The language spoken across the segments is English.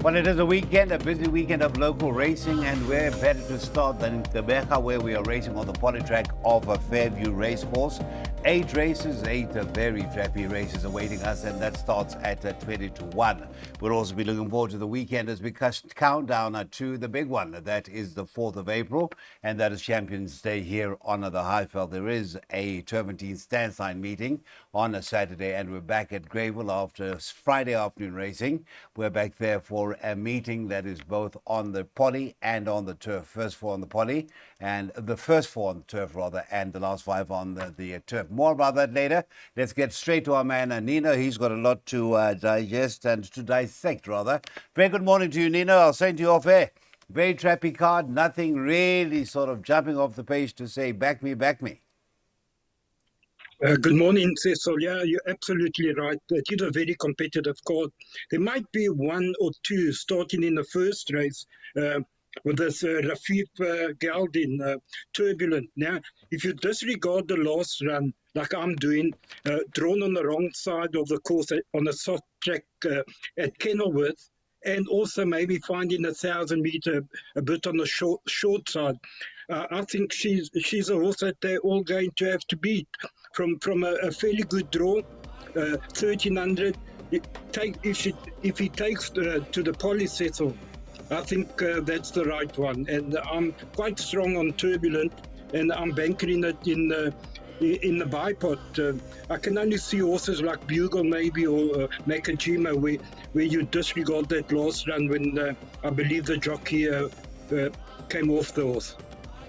Well, it is a weekend, a busy weekend of local racing, and where better to start than the Mecca, where we are racing on the polytrack of a Fairview racecourse. 8 races, 8 very trappy races awaiting us, and that starts at 20 to 1. We'll also be looking forward to the weekend as we count down to the big one. That is the 4th of April, and that is Champions Day here on the Highveld. There is a Turpentine Standsign meeting on a Saturday, and we're back at Greyville after Friday afternoon racing. We're back there for a meeting that is both on the poly and on the turf. First 4 on the poly, and the first 4 on the turf rather, and the last 5 on the turf. More about that later. Let's get straight to our man Nino. He's got a lot to digest and to dissect rather. Very good morning to you, Nino. I'll send you off air. Very trappy card. Nothing really sort of jumping off the page to say back me, back me. Good morning, Cecil. Yeah, you're absolutely right. It is a very competitive card. There might be 1 or 2 starting in the first race with this Rafif Galdin, Turbulent. Now, if you disregard the last run, like I'm doing, drawn on the wrong side of the course on a soft track at Kenilworth, and also maybe finding 1,000 meter a bit on the short side. I think she's a horse that they're all going to have to beat from a fairly good draw, 1,300. If he takes to the polysettle, I think that's the right one. And I'm quite strong on Turbulent, and I'm banking it in the bipod. I can only see horses like Bugle maybe or Makajima where you disregard that last run when I believe the jockey came off the horse.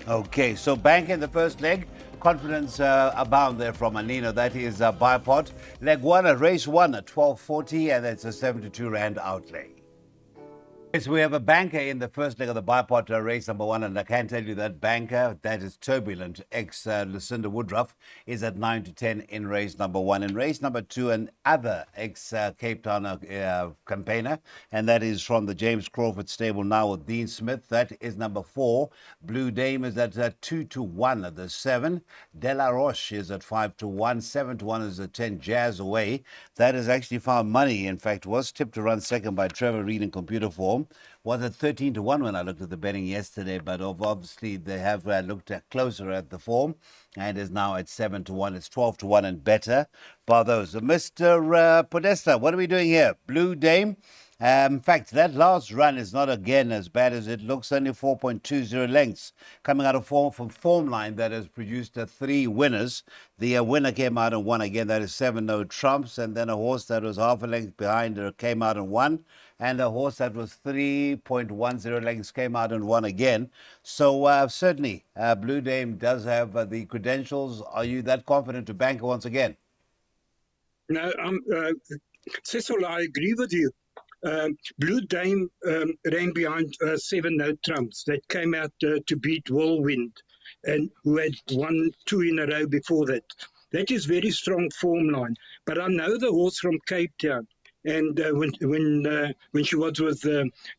Okay, so bank in the first leg. Confidence abound there from Anino. That is bipod. Leg 1 at race 1 at 12.40, and that's a 72 Rand outlay. So we have a banker in the first leg of the bipod race number 1, and I can tell you that banker, that is Turbulent, ex-Lucinda Woodruff, is at 9 to 10 in race number 1. In race number 2, another ex-Cape Town campaigner, and that is from the James Crawford stable now with Dean Smith. That is number 4. Blue Dame is at 2 to 1 at the 7. De La Roche is at 5 to 1. 7 to 1 is at 10. Jazz Away. That has actually found money. In fact, was tipped to run second by Trevor Reed in computer form. Was at 13 to 1 when I looked at the betting yesterday, but obviously they have looked closer at the form and is now at 7 to 1. It's 12 to 1 and better by those. Mr. Podesta, what are we doing here? Blue Dame. In fact, that last run is not again as bad as it looks, only 4.20 lengths. Coming out of form line that has produced 3 winners. The winner came out and won again, that is 7 No Trumps, and then a horse that was half a length behind her came out and won, and a horse that was 3.10 lengths came out and won again. So certainly, Blue Dame does have the credentials. Are you that confident to bank once again? No, Cecil, I agree with you. Blue Dame ran behind 7 No Trumps that came out to beat Whirlwind, and who had won 2 in a row before that. That is very strong form line. But I know the horse from Cape Town, and when she was with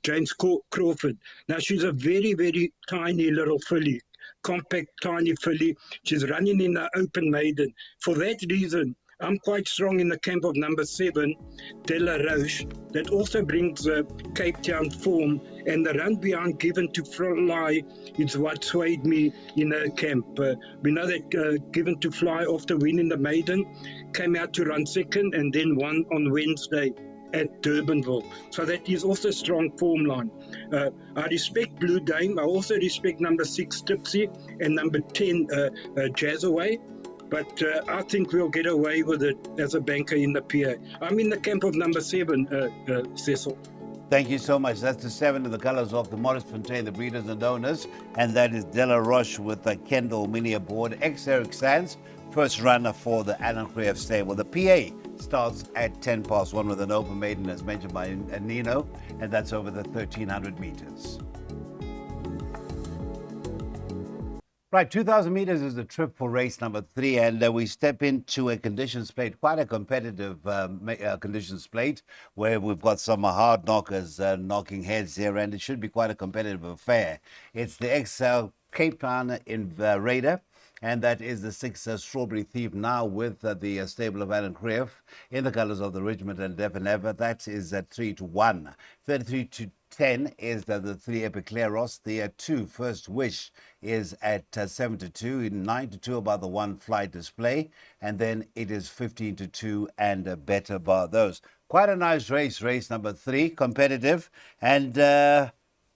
James Crawford. Now she's a very, very tiny little filly, compact, tiny filly. She's running in the open maiden. For that reason, I'm quite strong in the camp of number 7, De La Roche, that also brings Cape Town form, and the run behind Given to Fly is what swayed me in the camp. We know that Given to Fly, after winning the maiden, came out to run second and then won on Wednesday at Durbanville. So that is also a strong form line. I respect Blue Dame. I also respect number 6, Tipsy, and number 10, Jazz Away. But I think we'll get away with it as a banker in the PA. I'm in the camp of number 7, Cecil. Thank you so much. That's the 7 in the colours of the Maurice Fontaine, the breeders and owners. And that is De La Roche with Kendall Mini aboard. Ex-Eric Sands, first runner for the Alan Crieff stable. The PA starts at 10 past 1 with an open maiden, as mentioned by Nino, and that's over the 1,300 meters. Right, 2,000 meters is the trip for race number 3, and we step into a conditions plate, quite a competitive conditions plate, where we've got some hard knockers knocking heads here, and it should be quite a competitive affair. It's the ex Cape Town in Raider, and that is the 6 Strawberry Thief, now with the stable of Alan Crieff in the colours of the Richmond and Devon Ever. That is at 3-1. 33-10 is the 3 Epicleros. The 2 First Wish is at 7-2, 9-2 about the 1 Flight Display, and then it is 15-2 and better bar those. Quite a nice race number 3, competitive. And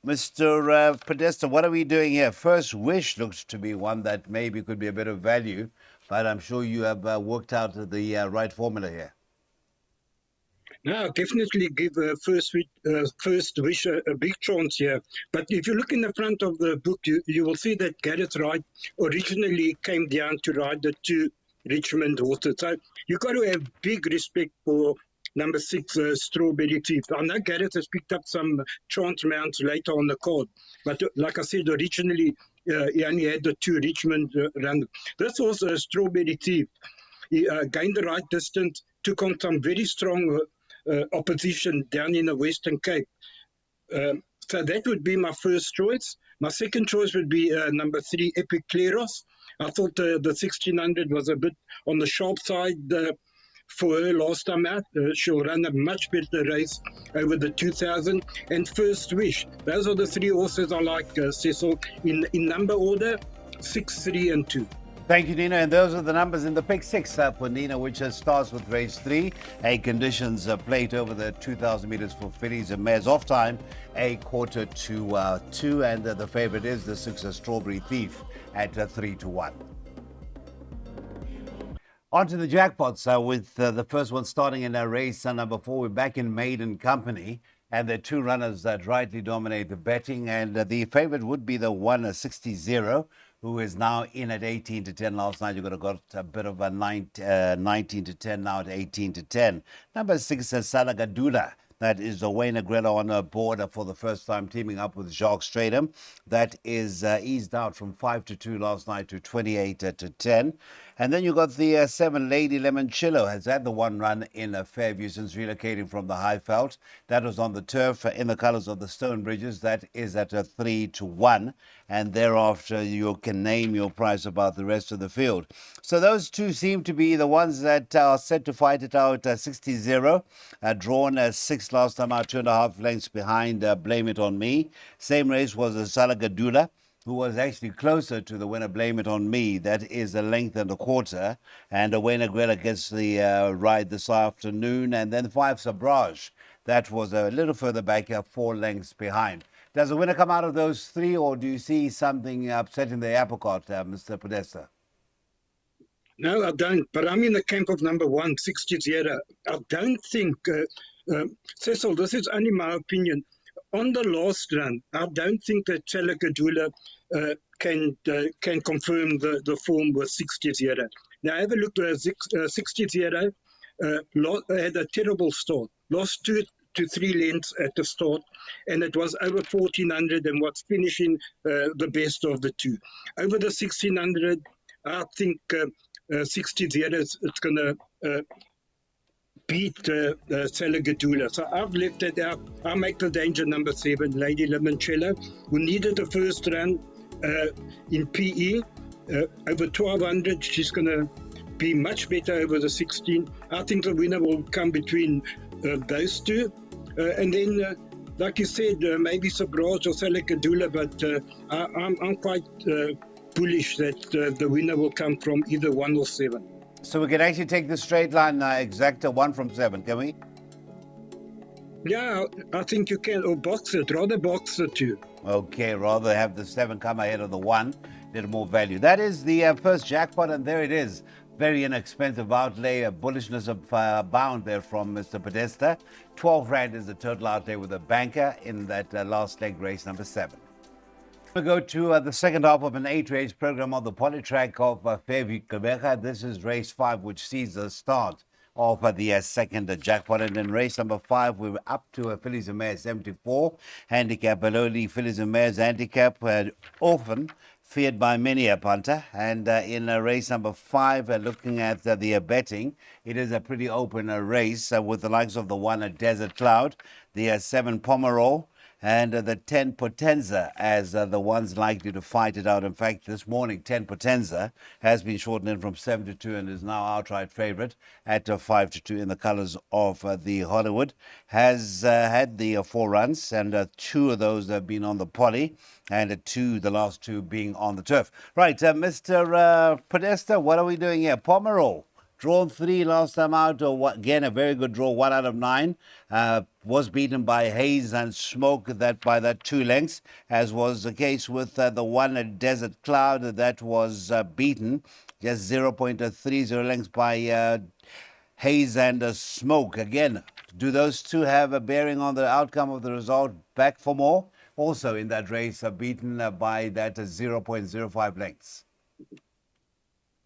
Mr. Podesta, what are we doing here? First Wish looks to be one that maybe could be a bit of value, but I'm sure you have worked out the right formula here. No, definitely give First Wish a big chance here. But if you look in the front of the book, you will see that Gareth Wright originally came down to ride the 2 Richmond horses. So you've got to have big respect for number 6, Strawberry Thief. I know Gareth has picked up some chance mounts later on the card, but like I said, originally he only had the 2 Richmond run. This was a Strawberry Thief. He gained the right distance, took on some very strong opposition down in the Western Cape. So that would be my first choice. My second choice would be number 3, Epicleros. I thought the 1600 was a bit on the sharp side for her last time out. She'll run a much better race over the 2000. And First Wish. Those are the 3 horses I like, Cecil, in number order, 6, 3 and 2. Thank you, Nina. And those are the numbers in the pick 6 for Nina, which starts with race 3. A conditions plate over the 2,000 meters for fillies and mares. Off time, 1/4 to 2. And the favorite is the 6 Strawberry Thief at 3-1. On to the jackpots with the first one starting in race number 4. We're back in maiden company. And the 2 runners that rightly dominate the betting. And the favorite would be the 1 60, who is now in at 18-10. Last night you could have got a bit of a 19-10, now at 18-10. Number 6 Salagadula. That is Wayne Agrello on board for the first time, teaming up with Jacques Stratham. That is eased out from 5-2 last night to 28-10. And then you got the 7 Lady Lemoncello, has had the 1 run in Fairview since relocating from the Highveld. That was on the turf in the colours of the Stone Bridges. That is at 3-1. And thereafter, you can name your price about the rest of the field. So those 2 seem to be the ones that are set to fight it out. 60, drawn 6 last time out, 2.5 lengths behind Blame It On Me. Same race was Salagadula, who was actually closer to the winner, Blame It On Me. That is a length and a quarter. And Wayne Agrella gets the ride this afternoon. And then 5 Sabrage. That was a little further back, 4 lengths behind. Does the winner come out of those 3, or do you see something upsetting the apple cart, Mr. Podesta? No, I don't. But I'm in the camp of number 1, 60. I don't think, Cecil, this is only my opinion. On the last run, I don't think that Salagadula can confirm the form with 60. Now, have a look at 60. Had a terrible start. Lost 2 to 3 lengths at the start, and it was over 1400 and was finishing the best of the 2. Over the 1600, I think 60 it's going to beat Salagadula. So I've left it out. I'll make the danger number 7, Lady Limoncello, who needed the first run in PE. Over 1200, she's going to be much better over the 16. I think the winner will come between those 2. And then, like you said, maybe Sabrage or Salagadula, but I'm quite bullish that the winner will come from either 1 or 7. So we can actually take the straight line exact 1 from 7, can we? Yeah, I think you can. Or box it. Rather box the 2. Okay, rather have the 7 come ahead of the 1. Little more value. That is the first jackpot, and there it is. Very inexpensive outlay. A bullishness abound there from Mr. Podesta. 12 Rand is the total outlay with a banker in that last leg race number 7. We go to the second half of an 8-race program on the polytrack of Fairview, Quebec. This is race 5, which sees the start of the second jackpot. And in race number 5, we were up to a Fillies and Mares 74 handicap, below the Fillies and Mares handicap, often feared by many a punter. And in race number 5, looking at the betting, it is a pretty open race with the likes of the 1 Desert Cloud, the 7 Pomerol, and the 10 Potenza as the ones likely to fight it out. In fact, this morning, 10 Potenza has been shortened in from 7 to 2 and is now outright favorite at 5 to 2 in the colors of the Hollywood. Has had the 4 runs, and 2 of those have been on the poly, and the last 2 being on the turf. Right, Mr. Podesta, what are we doing here? Pomerol. Drawn 3 last time out, again a very good draw, 1 out of 9. Was beaten by Haze and Smoke by that 2 lengths, as was the case with the one at Desert Cloud that was beaten just 0.30 lengths by Haze and Smoke. Again, do those 2 have a bearing on the outcome of the result? Back for more, also in that race, beaten by that 0.05 lengths.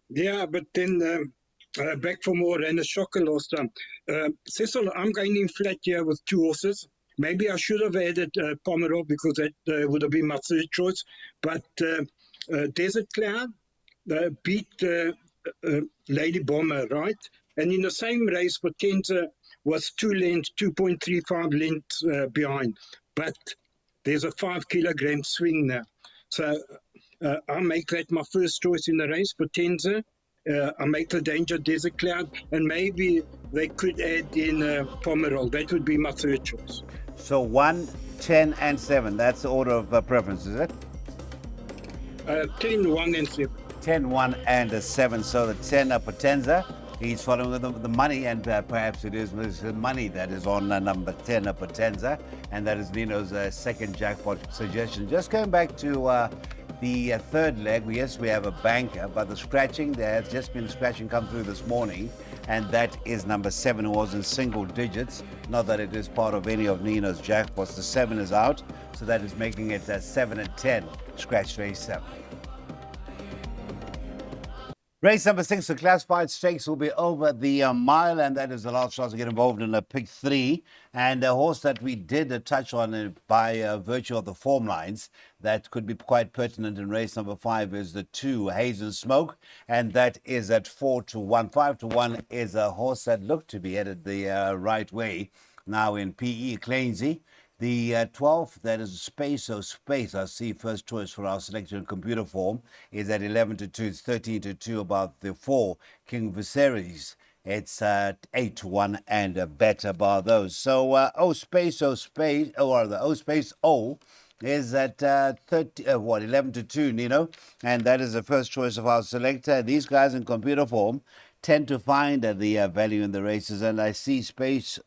Yeah, but then back for more and a shocker last time. Cecil, I'm going in flat here with 2 horses. Maybe I should have added Pomerol because that would have been my third choice. But Desert Cloud beat Lady Bomber, right? And in the same race, Potenza was 2.35 lengths behind. But there's a 5 kilogram swing now. So I make that my first choice in the race, Potenza. I make the danger Desert Cloud, and maybe they could add in Pomerol. That would be my third choice. So 1, 10, and 7. That's the order of preference, is it? 10, 1, and 7. 10, 1, and 7. So the 10 Potenza. He's following with the money, and perhaps it is the money that is on number 10 Potenza, and that is Nino's second jackpot suggestion. Just going back to the third leg, yes, we have a banker, but the scratching, there has just been a scratching come through this morning, and that is number 7, who was in single digits. Not that it is part of any of Nino's jackpots. The 7 is out, so that is making it 7 and 10, scratch race 7. Race number 6, the classified stakes, will be over the mile, and that is the last chance to get involved in a pick 3. And a horse that we did touch on by virtue of the form lines that could be quite pertinent in race number 5 is the 2, Haze and Smoke, and that is at 4 to 1. 5 to 1 is a horse that looked to be headed the right way now in PE Clainsy. The 12th, that is Space, I see first choice for our selector in computer form, is at 11 to 2. It's 13 to 2 about the 4, King Viserys. It's 8 to 1 and better bar those. So, Space, is at 11 to 2, Nino. And that is the first choice of our selector. These guys in computer form tend to find the value in the races, and I see Space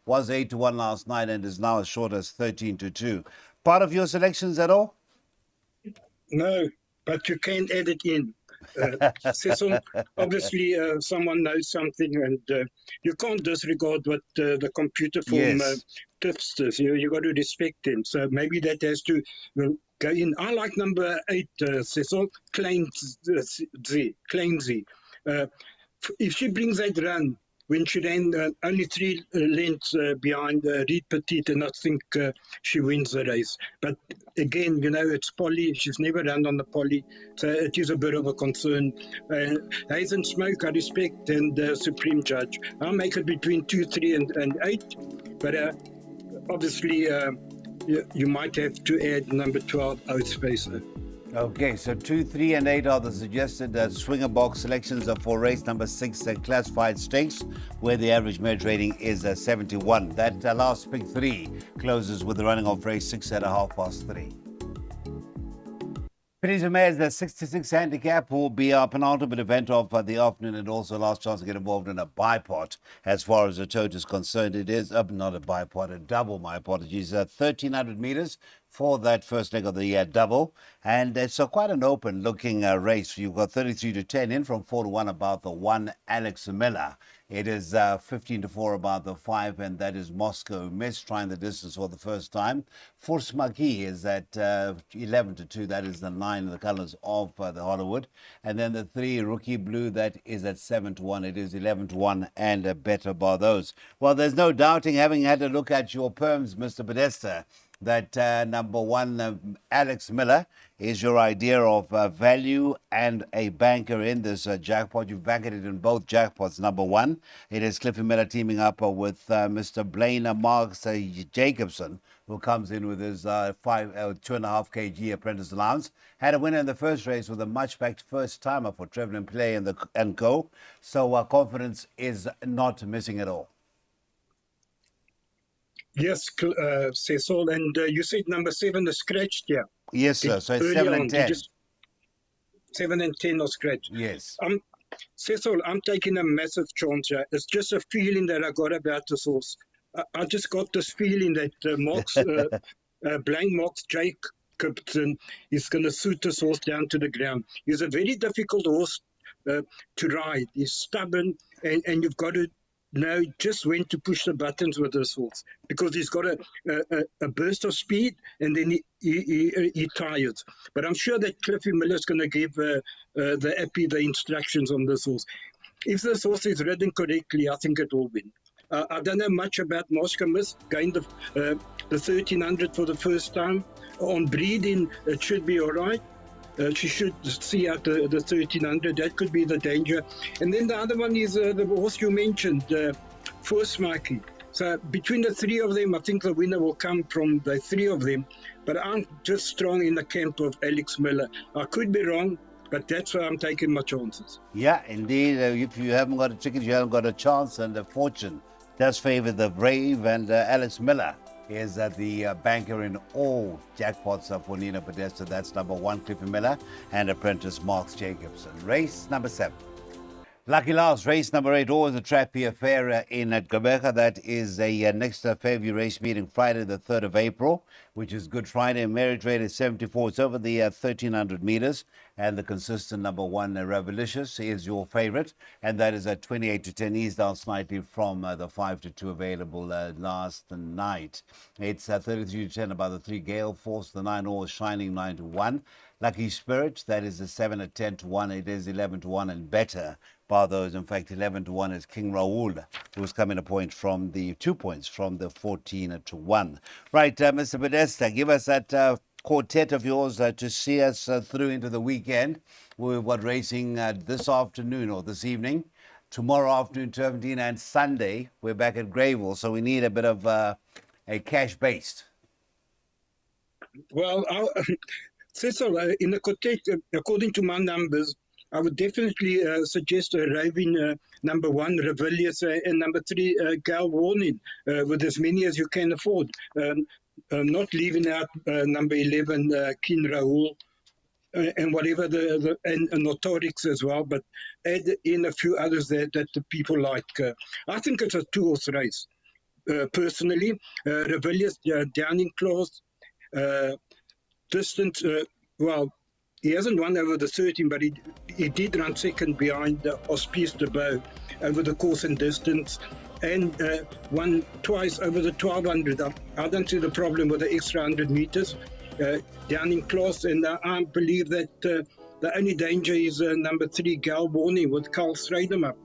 was 8 to 1 last night and is now as short as 13 to 2. Part of your selections at all? No, but you can add it in. Cecil, obviously someone knows something, and you can't disregard what the computer form tipsters. You got to respect them. So maybe that has to go in. I like number 8, Cecil, Clainsy. If she brings that run, when she ran only 3 lengths behind Reed Petit, and I think she wins the race. But again, it's Polly. She's never run on the Polly, so it is a bit of a concern. Haze and Smoke, I respect, and Supreme Judge. I'll make it between 2, 3, and 8. But obviously, you might have to add number 12, Outspacer. Okay, so 2, 3, and 8 are the suggested swinger box selections for race number 6, classified stakes, where the average merit rating is 71. That last pick 3 closes with the running of race 6 at 3:30. Penny's Mayor's the 66 handicap will be our penultimate event of the afternoon, and also last chance to get involved in a bipot. As far as the tote is concerned, it is not a bipot, a double, my apologies, 1,300 meters for that first leg of the double, and it's quite an open looking race. You've got 33 to 10 in from 4 to 1 about the 1, Alex Miller. It is 15 to 4 about the 5, and that is Moscow Miss trying the distance for the first time. Force Maki is at 11 to 2. That is the 9 in the colors of the Hollywood. And then the 3, Rookie Blue, that is at 7 to 1. It is 11 to 1 and better bar those. Well, there's no doubting, having had a look at your perms, Mr. Podesta, that number one, Alex Miller, is your idea of value and a banker in this jackpot. You've banked it in both jackpots. Number one, it is Cliffy Miller teaming up with Mr. Blaine Marks Jacobson, who comes in with his 2.5 kg apprentice allowance. Had a winner in the first race with a much-backed first-timer for Trevor Play and Co. So confidence is not missing at all. Yes, Cecil, and you said number 7 is scratched, yeah? Yes, sir. So it's 7 and 10. 7 and 10 are scratched. Yes. Cecil, I'm taking a massive chance here. It's just a feeling that I got about this horse. I just got this feeling that Blank Marks Jacobson is going to suit this horse down to the ground. He's a very difficult horse to ride. He's stubborn, and you've got to know just when to push the buttons with this horse, because he's got a burst of speed and then he tires. But I'm sure that Cliffy Miller's going to give the Appy the instructions on this horse. If this horse is ridden correctly, I think it will win. I don't know much about Moscow Miss, gained the 1300 for the first time. On breeding, it should be all right. She should see out the 1300. That could be the danger. And then the other one is the horse you mentioned, First Mikey. So between the three of them, I think the winner will come from the three of them. But I'm just strong in the camp of Alex Miller. I could be wrong, but that's why I'm taking my chances. Yeah, indeed. If you haven't got a ticket, you haven't got a chance. And the fortune does favor the brave. And Alex Miller is the banker in all jackpots for Nina Podesta. That's number one, Cliffy Miller, and apprentice Marks Jacobson. Race number 7. Lucky last, race number 8, always a Trappy affair in Gqeberha. That is a next Fairview race meeting Friday the 3rd of April, which is Good Friday. Merit rate is 74. It's over the 1,300 meters. And the consistent number one, Revolutious, is your favorite. And that is at 28 to 10. Eased down slightly from the 5 to 2 available last night. It's 33 to 10 about the 3 Gale Force, the 9 All Shining 9 to 1. Lucky Spirit, that is a 7 at 10 to 1. It is 11 to 1 and better. Bar those, in fact, 11 to 1 is King Raoul, who's coming a point from the 2 points from the 14 to 1. Right, Mr. Podesta, give us that quartet of yours to see us through into the weekend. We've got racing this afternoon or this evening, tomorrow afternoon, Turpentine, and Sunday we're back at Greyville, so we need a bit of a cash-based. Well, Cecil, in the quartet, according to my numbers, I would definitely suggest a raving number 1, Revillius, and number 3, Gal Warning, with as many as you can afford. Not leaving out number 11, King Raoul, and whatever and Notorix as well, but add in a few others that the people like. I think it's a 2-horse race. Personally, Revillius, Downing Clause, distance, well, he hasn't won over the 13, but he did run second behind Auspice de Beau over the course and distance, and won twice over the 1200. I don't see the problem with the extra 100 meters down in class, and I believe that the only danger is number 3, Gal Warning, with Carl Strademup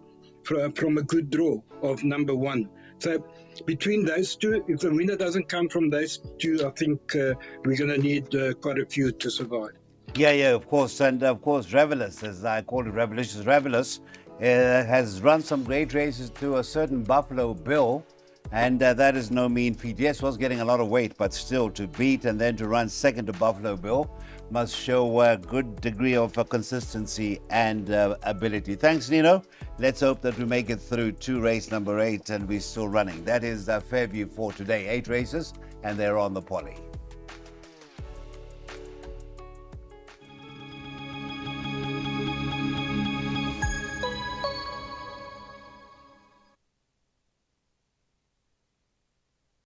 from a good draw of number 1. So between those two, if the winner doesn't come from those two, I think we're going to need quite a few to survive. Yeah, of course. And of course, Revelous, as I call it, Revelous, has run some great races to a certain Buffalo Bill. And that is no mean feat. Yes, was getting a lot of weight, but still to beat and then to run second to Buffalo Bill must show a good degree of consistency and ability. Thanks, Nino. Let's hope that we make it through to race number 8 and we're still running. That is Fairview for today. 8 races, and they're on the poly.